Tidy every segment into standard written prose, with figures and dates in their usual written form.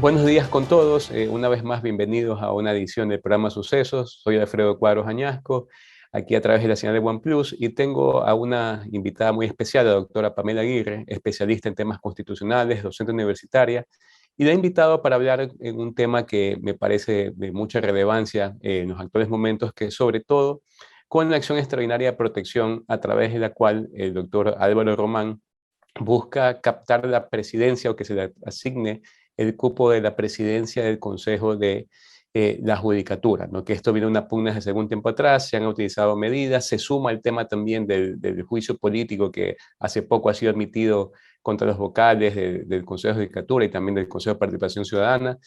Buenos días con todos. Una vez más, bienvenidos a una edición del programa Sucesos. Soy Alfredo Cuadros Añasco, aquí a través de la señal de OnePlus, y tengo a una invitada muy especial, la doctora Pamela Aguirre, especialista en temas constitucionales, docente universitaria, y la he invitado para hablar en un tema que me parece de mucha relevancia en los actuales momentos, que sobre todo con la acción extraordinaria de protección a través de la cual el doctor Álvaro Román busca captar la presidencia o que se le asigne el cupo de la presidencia del Consejo de la Judicatura, ¿no? Que esto viene una pugna desde algún tiempo atrás, se han utilizado medidas, se suma el tema también del juicio político que hace poco ha sido admitido contra los vocales del Consejo de Judicatura y también del Consejo de Participación Ciudadana.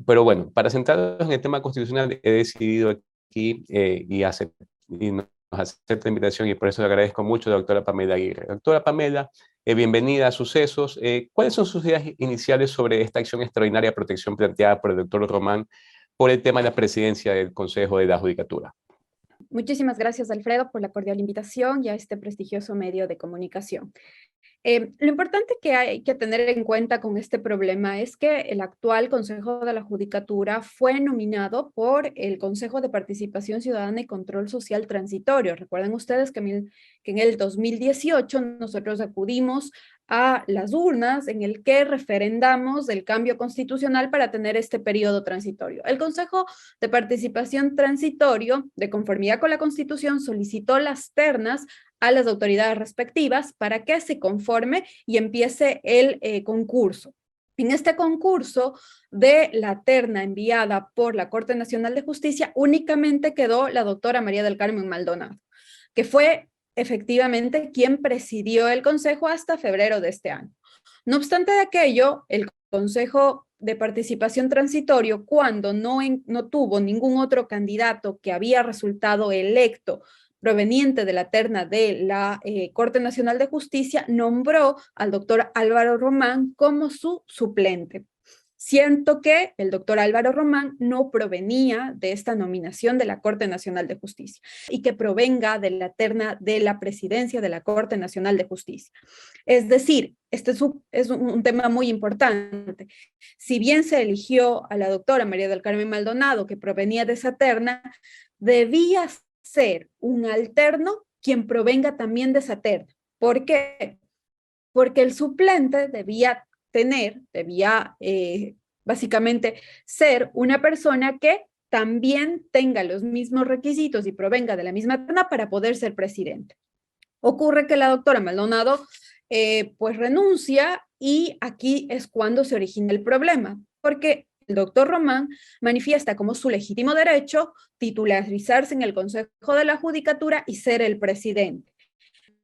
Pero bueno, para centrarnos en el tema constitucional, he decidido aquí y nos acepta la invitación, y por eso le agradezco mucho a la doctora Pamela Aguirre. Doctora Pamela, bienvenida a Sucesos. ¿Cuáles son sus ideas iniciales sobre esta acción extraordinaria de protección planteada por el doctor Román por el tema de la presidencia del Consejo de la Judicatura? Muchísimas gracias, Alfredo, por la cordial invitación y a este prestigioso medio de comunicación. Lo importante que hay que tener en cuenta con este problema es que el actual Consejo de la Judicatura fue nominado por el Consejo de Participación Ciudadana y Control Social Transitorio. Recuerden ustedes que en el 2018 nosotros acudimos a las urnas en el que referendamos el cambio constitucional para tener este periodo transitorio. El Consejo de Participación Transitorio, de conformidad con la Constitución, solicitó las ternas a las autoridades respectivas para que se conforme y empiece el concurso. En este concurso de la terna enviada por la Corte Nacional de Justicia, únicamente quedó la doctora María del Carmen Maldonado, que fue efectivamente quien presidió el Consejo hasta febrero de este año. No obstante de aquello, el Consejo de Participación Transitorio, cuando no tuvo ningún otro candidato que había resultado electo proveniente de la terna de la Corte Nacional de Justicia, nombró al doctor Álvaro Román como su suplente. Siento que el doctor Álvaro Román no provenía de esta nominación de la Corte Nacional de Justicia y que provenga de la terna de la presidencia de la Corte Nacional de Justicia. Es decir, este es un tema muy importante. Si bien se eligió a la doctora María del Carmen Maldonado, que provenía de esa terna, debía ser un alterno quien provenga también de esa terna. ¿Por qué? Porque el suplente debía básicamente ser una persona que también tenga los mismos requisitos y provenga de la misma terna para poder ser presidente. Ocurre que la doctora Maldonado pues renuncia y aquí es cuando se origina el problema, porque el doctor Román manifiesta como su legítimo derecho titularizarse en el Consejo de la Judicatura y ser el presidente,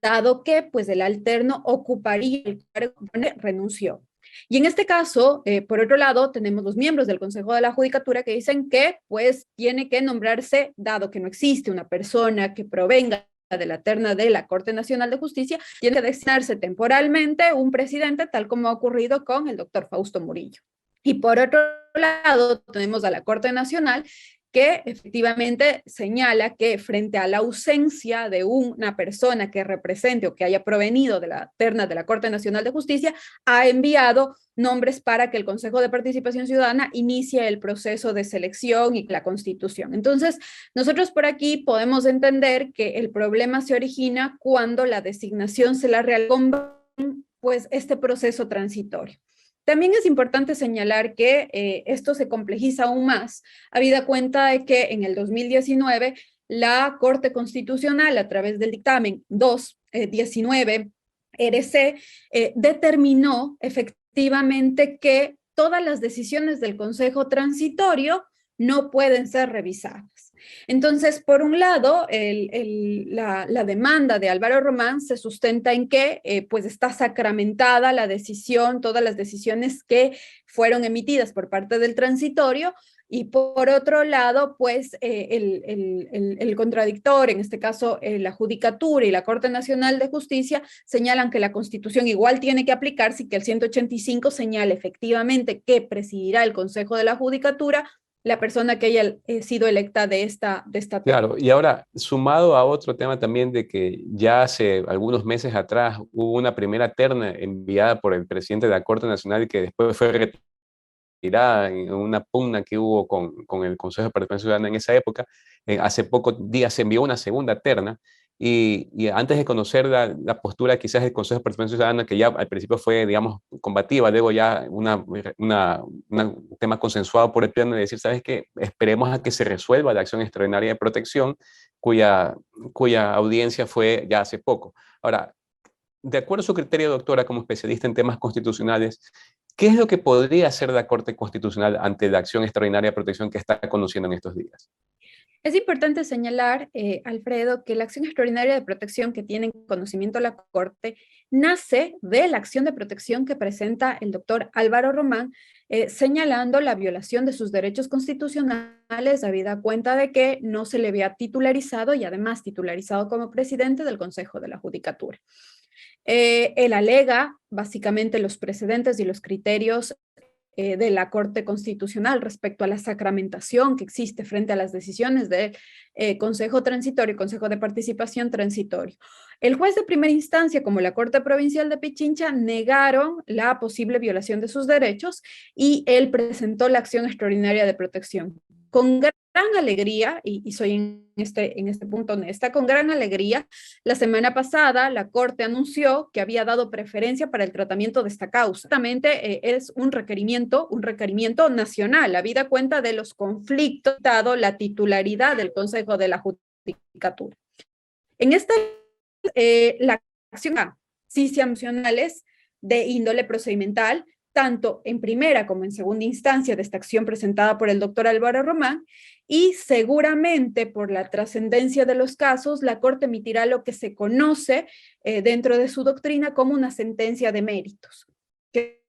dado que pues el alterno ocuparía el cargo, renunció. Y en este caso, por otro lado, tenemos los miembros del Consejo de la Judicatura que dicen que pues tiene que nombrarse, dado que no existe una persona que provenga de la terna de la Corte Nacional de Justicia, tiene que designarse temporalmente un presidente, tal como ha ocurrido con el doctor Fausto Murillo. Y por otro lado, tenemos a la Corte Nacional, que efectivamente señala que frente a la ausencia de una persona que represente o que haya provenido de la terna de la Corte Nacional de Justicia, ha enviado nombres para que el Consejo de Participación Ciudadana inicie el proceso de selección y la constitución. Entonces, nosotros por aquí podemos entender que el problema se origina cuando la designación se la realiza pues este proceso transitorio. También es importante señalar que esto se complejiza aún más, habida cuenta de que en el 2019 la Corte Constitucional, a través del dictamen 219 RC, determinó efectivamente que todas las decisiones del Consejo Transitorio no pueden ser revisadas. Entonces, por un lado, la demanda de Álvaro Román se sustenta en que pues está sacramentada la decisión, todas las decisiones que fueron emitidas por parte del transitorio, y por otro lado, pues el contradictor, en este caso la Judicatura y la Corte Nacional de Justicia, señalan que la Constitución igual tiene que aplicarse y que el 185 señala efectivamente que presidirá el Consejo de la Judicatura la persona que haya sido electa de esta terna. Claro, y ahora, sumado a otro tema también de que ya hace algunos meses atrás hubo una primera terna enviada por el presidente de la Corte Nacional que después fue retirada en una pugna que hubo con el Consejo de Participación Ciudadana en esa época. Hace pocos días se envió una segunda terna y antes de conocer la postura quizás del Consejo de Participación Ciudadana, que ya al principio fue, digamos, combativa, luego ya un tema consensuado por el Pleno de decir, ¿sabes qué? Esperemos a que se resuelva la acción extraordinaria de protección, cuya audiencia fue ya hace poco. Ahora, de acuerdo a su criterio, doctora, como especialista en temas constitucionales, ¿qué es lo que podría hacer la Corte Constitucional ante la acción extraordinaria de protección que está conociendo en estos días? Es importante señalar, Alfredo, que la acción extraordinaria de protección que tiene en conocimiento la Corte nace de la acción de protección que presenta el doctor Álvaro Román, señalando la violación de sus derechos constitucionales, habida cuenta de que no se le había titularizado y además titularizado como presidente del Consejo de la Judicatura. Él alega básicamente los precedentes y los criterios de la Corte Constitucional respecto a la sacramentación que existe frente a las decisiones del Consejo Transitorio y Consejo de Participación Transitorio. El juez de primera instancia, como la Corte Provincial de Pichincha, negaron la posible violación de sus derechos y él presentó la acción extraordinaria de protección. Con gran alegría, y soy en este punto honesta, con gran alegría, la semana pasada la Corte anunció que había dado preferencia para el tratamiento de esta causa. Justamente es un requerimiento nacional, habida cuenta de los conflictos, dado la titularidad del Consejo de la Judicatura. En esta, la acción sancionales de índole procedimental, tanto en primera como en segunda instancia de esta acción presentada por el doctor Álvaro Román, y seguramente por la trascendencia de los casos, la Corte emitirá lo que se conoce dentro de su doctrina como una sentencia de méritos. ¿Qué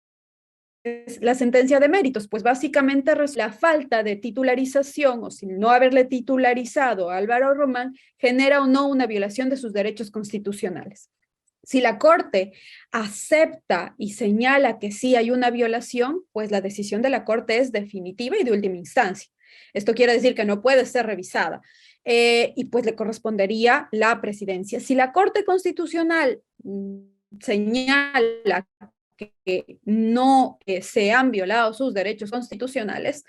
es la sentencia de méritos? Pues básicamente la falta de titularización o sin no haberle titularizado a Álvaro Román genera o no una violación de sus derechos constitucionales. Si la Corte acepta y señala que sí hay una violación, pues la decisión de la Corte es definitiva y de última instancia. Esto quiere decir que no puede ser revisada y pues le correspondería la presidencia. Si la Corte Constitucional señala que no se han violado sus derechos constitucionales,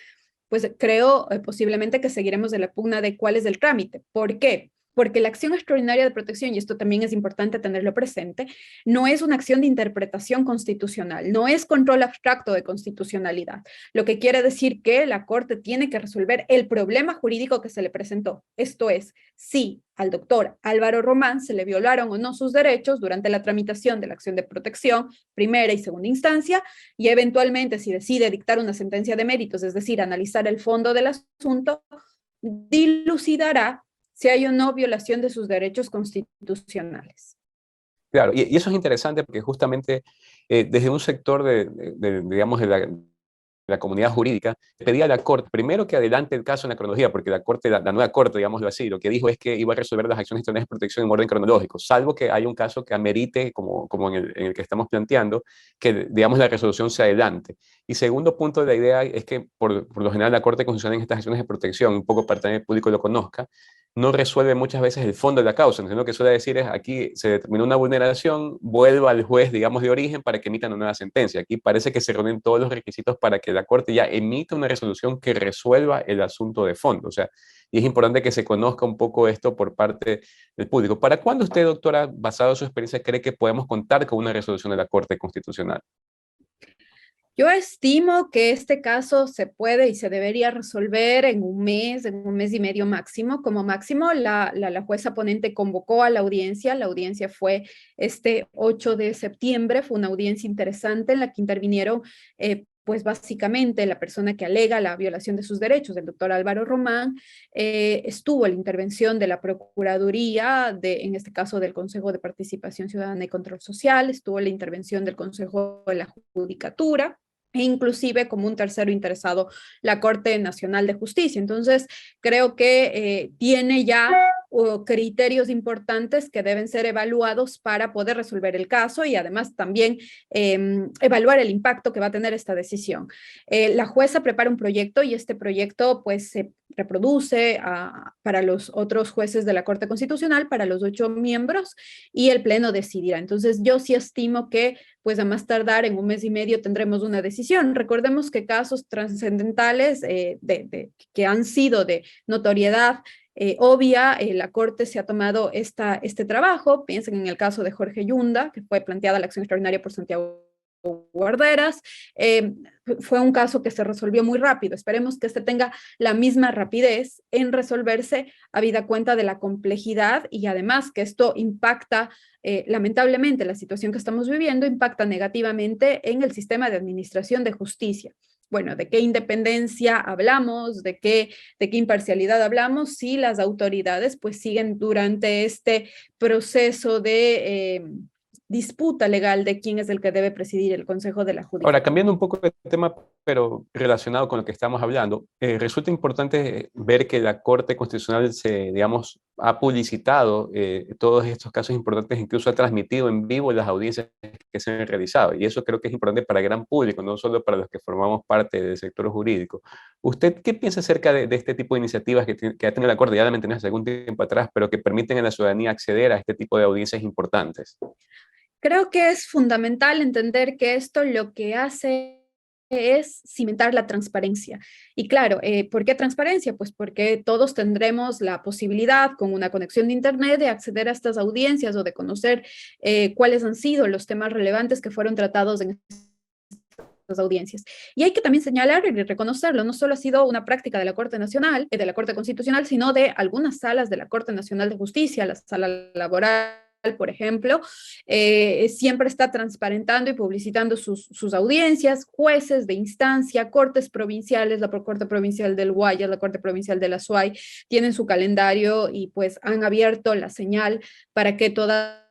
pues creo posiblemente que seguiremos de la pugna de cuál es el trámite. ¿Por qué? Porque la acción extraordinaria de protección, y esto también es importante tenerlo presente, no es una acción de interpretación constitucional, no es control abstracto de constitucionalidad, lo que quiere decir que la Corte tiene que resolver el problema jurídico que se le presentó. Esto es, si al doctor Álvaro Román se le violaron o no sus derechos durante la tramitación de la acción de protección, primera y segunda instancia, y eventualmente si decide dictar una sentencia de méritos, es decir, analizar el fondo del asunto, dilucidará si hay o no violación de sus derechos constitucionales. Claro, y eso es interesante porque justamente desde un sector digamos, de la comunidad jurídica, pedía a la Corte, primero que adelante el caso en la cronología, porque la Corte, la nueva Corte, digámoslo así, lo que dijo es que iba a resolver las acciones extraordinarias de protección en orden cronológico, salvo que haya un caso que amerite, como en el que estamos planteando, que, digamos, la resolución se adelante. Y segundo punto de la idea es que, por lo general, la Corte Constitucional en estas acciones de protección, un poco para que el público lo conozca, no resuelve muchas veces el fondo de la causa. Entonces, lo que suele decir es, aquí se determinó una vulneración, vuelva al juez, digamos, de origen para que emita una nueva sentencia. Aquí parece que se reúnen todos los requisitos para que la Corte ya emita una resolución que resuelva el asunto de fondo. O sea, y es importante que se conozca un poco esto por parte del público. ¿Para cuándo usted, doctora, basado en su experiencia, cree que podemos contar con una resolución de la Corte Constitucional? Yo estimo que este caso se puede y se debería resolver en un mes y medio máximo. Como máximo, la jueza ponente convocó a la audiencia fue este 8 de septiembre, fue una audiencia interesante en la que intervinieron pues básicamente la persona que alega la violación de sus derechos, el doctor Álvaro Román, estuvo la intervención de la Procuraduría, en este caso del Consejo de Participación Ciudadana y Control Social, estuvo la intervención del Consejo de la Judicatura, e inclusive como un tercero interesado, la Corte Nacional de Justicia. Entonces, creo que tiene ya criterios importantes que deben ser evaluados para poder resolver el caso y además también evaluar el impacto que va a tener esta decisión. La jueza prepara un proyecto y este proyecto pues se reproduce para los otros jueces de la Corte Constitucional, para los 8 miembros, y el Pleno decidirá. Entonces yo sí estimo que pues a más tardar en un mes y medio tendremos una decisión. Recordemos que casos trascendentales que han sido de notoriedad obvia, la Corte se ha tomado este trabajo. Piensen en el caso de Jorge Yunda, que fue planteada la acción extraordinaria por Santiago Guarderas. Fue un caso que se resolvió muy rápido. Esperemos que este tenga la misma rapidez en resolverse, habida cuenta de la complejidad y además que esto impacta, lamentablemente, la situación que estamos viviendo impacta negativamente en el sistema de administración de justicia. Bueno, ¿de qué independencia hablamos? ¿De qué imparcialidad hablamos? Si las autoridades pues siguen durante este proceso de disputa legal de quién es el que debe presidir el Consejo de la Judicatura. Ahora, cambiando un poco de tema, pero relacionado con lo que estamos hablando, resulta importante ver que la Corte Constitucional digamos, ha publicitado todos estos casos importantes, incluso ha transmitido en vivo las audiencias que se han realizado. Y eso creo que es importante para el gran público, no solo para los que formamos parte del sector jurídico. ¿Usted qué piensa acerca de este tipo de iniciativas que ha tenido la Corte, ya la mencioné hace algún tiempo atrás, pero que permiten a la ciudadanía acceder a este tipo de audiencias importantes? Creo que es fundamental entender que esto lo que hace es cimentar la transparencia. Y claro, ¿por qué transparencia? Pues porque todos tendremos la posibilidad, con una conexión de Internet, de acceder a estas audiencias o de conocer cuáles han sido los temas relevantes que fueron tratados en las audiencias. Y hay que también señalar y reconocerlo, no solo ha sido una práctica de la Corte Nacional, de la Corte Constitucional, sino de algunas salas de la Corte Nacional de Justicia, la sala laboral, por ejemplo, siempre está transparentando y publicitando sus audiencias, jueces de instancia, cortes provinciales, la Corte Provincial del Guayas, la Corte Provincial de la Azuay, tienen su calendario y pues han abierto la señal para que todas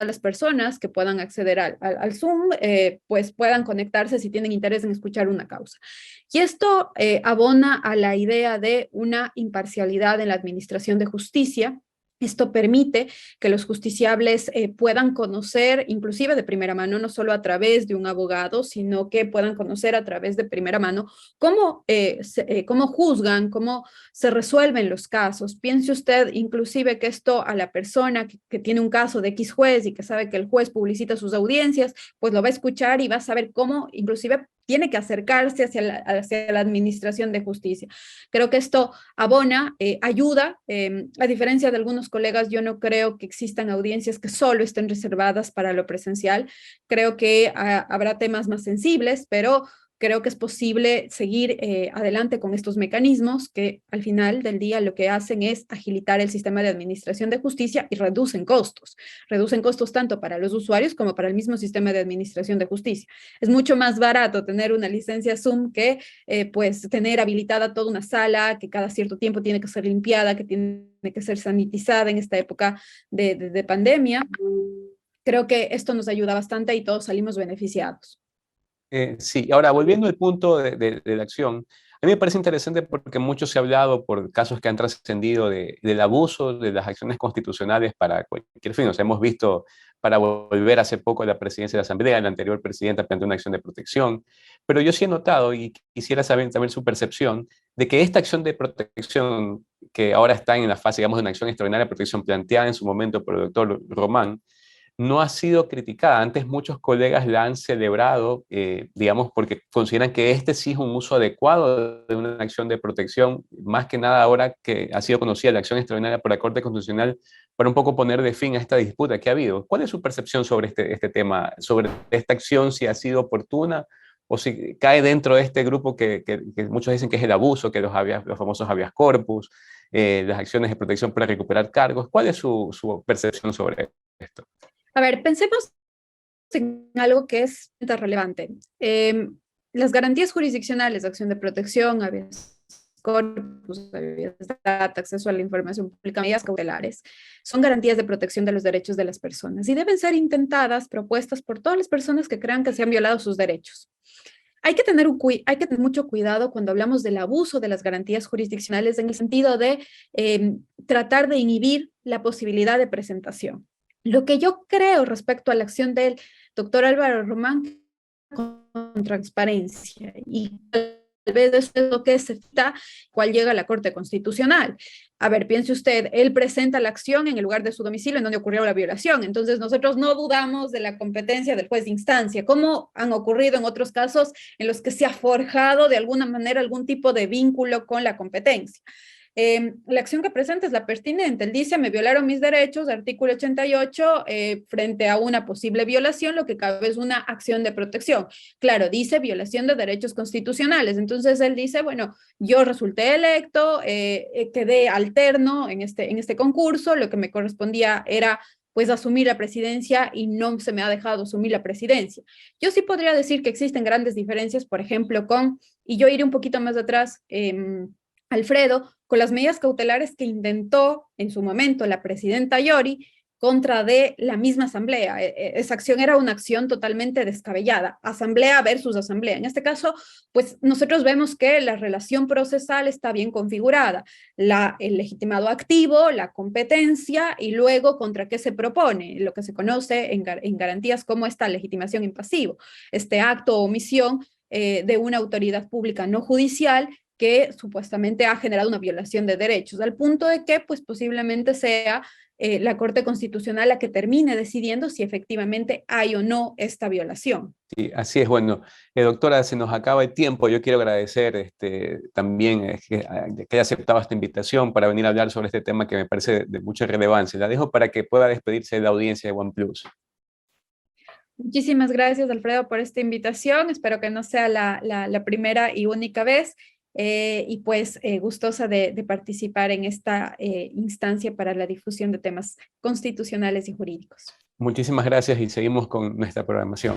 las personas que puedan acceder al Zoom, pues puedan conectarse si tienen interés en escuchar una causa. Y esto abona a la idea de una imparcialidad en la administración de justicia. Esto permite que los justiciables puedan conocer, inclusive de primera mano, no solo a través de un abogado, sino que puedan conocer a través de primera mano cómo juzgan, cómo se resuelven los casos. Piense usted inclusive que esto a la persona que tiene un caso de X juez y que sabe que el juez publicita sus audiencias, pues lo va a escuchar y va a saber cómo inclusive tiene que acercarse hacia la administración de justicia. Creo que esto abona, ayuda, a diferencia de algunos colegas, yo no creo que existan audiencias que solo estén reservadas para lo presencial. Creo que habrá temas más sensibles, pero creo que es posible seguir adelante con estos mecanismos que al final del día lo que hacen es agilitar el sistema de administración de justicia y reducen costos. Reducen costos tanto para los usuarios como para el mismo sistema de administración de justicia. Es mucho más barato tener una licencia Zoom que pues tener habilitada toda una sala que cada cierto tiempo tiene que ser limpiada, que tiene que ser sanitizada en esta época de pandemia. Creo que esto nos ayuda bastante y todos salimos beneficiados. Sí, ahora volviendo al punto de la acción, a mí me parece interesante porque mucho se ha hablado por casos que han trascendido del abuso de las acciones constitucionales para cualquier fin. O sea, hemos visto, para volver hace poco a la presidencia de la Asamblea, la anterior presidenta planteó una acción de protección, pero yo sí he notado y quisiera saber también su percepción de que esta acción de protección, que ahora está en la fase, digamos, de una acción extraordinaria de protección planteada en su momento por el doctor Román, no ha sido criticada. Antes muchos colegas la han celebrado, digamos, porque consideran que este sí es un uso adecuado de una acción de protección, más que nada ahora que ha sido conocida la acción extraordinaria por la Corte Constitucional, para un poco poner de fin a esta disputa que ha habido. ¿Cuál es su percepción sobre este tema, sobre esta acción, si ha sido oportuna o si cae dentro de este grupo que muchos dicen que es el abuso, que los famosos habeas corpus, las acciones de protección para recuperar cargos? ¿Cuál es su percepción sobre esto? A ver, pensemos en algo que es relevante. Las garantías jurisdiccionales, acción de protección, habeas corpus, habeas data, acceso a la información pública, medidas cautelares, son garantías de protección de los derechos de las personas y deben ser intentadas, propuestas por todas las personas que crean que se han violado sus derechos. hay que tener mucho cuidado cuando hablamos del abuso de las garantías jurisdiccionales en el sentido de tratar de inhibir la posibilidad de presentación. Lo que yo creo respecto a la acción del doctor Álvaro Román con transparencia y tal vez eso es lo que se está cual llega a la Corte Constitucional. A ver, piense usted, él presenta la acción en el lugar de su domicilio en donde ocurrió la violación. Entonces, nosotros no dudamos de la competencia del juez de instancia, como han ocurrido en otros casos en los que se ha forjado de alguna manera algún tipo de vínculo con la competencia. La acción que presenta es la pertinente. Él dice, me violaron mis derechos, artículo 88, frente a una posible violación, lo que cabe es una acción de protección. Claro, dice violación de derechos constitucionales. Entonces él dice, bueno, yo resulté electo, quedé alterno en este concurso, lo que me correspondía era pues asumir la presidencia y no se me ha dejado asumir la presidencia. Yo sí podría decir que existen grandes diferencias, por ejemplo, y yo iré un poquito más atrás, Alfredo, con las medidas cautelares que intentó en su momento la presidenta Yori contra de la misma asamblea. Esa acción era una acción totalmente descabellada, asamblea versus asamblea. En este caso, pues nosotros vemos que la relación procesal está bien configurada, el legitimado activo, la competencia y luego contra qué se propone, lo que se conoce en garantías como esta legitimación impasivo, este acto o omisión de una autoridad pública no judicial que supuestamente ha generado una violación de derechos, al punto de que pues posiblemente sea la Corte Constitucional la que termine decidiendo si efectivamente hay o no esta violación. Sí, así es. Bueno, doctora, se nos acaba el tiempo. Yo quiero agradecer también que haya aceptado esta invitación para venir a hablar sobre este tema que me parece de mucha relevancia. La dejo para que pueda despedirse de la audiencia de OnePlus. Muchísimas gracias, Alfredo, por esta invitación. Espero que no sea la primera y única vez. Y pues gustosa de participar en esta instancia para la difusión de temas constitucionales y jurídicos. Muchísimas gracias y seguimos con nuestra programación.